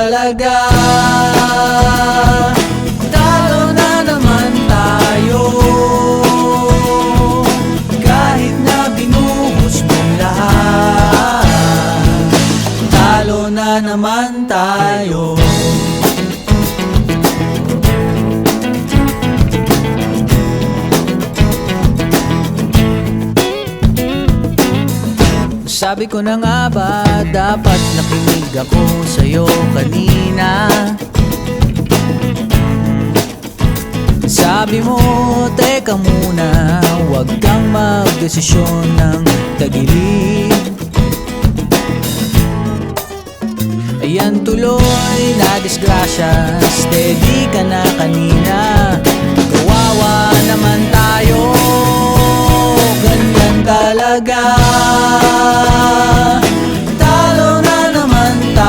talaga. Talo na naman tayo, kahit na binuhos mo lahat. Talo na naman tayo. Sabi ko na nga ba, dapat nakinig ako sa'yo kanina. Sabi mo, teka muna, huwag kang magdesisyon ng tagilid. Ayan tuloy na disgrasya, steady ka na kanina. Kawawa naman tayo, ganyan talaga.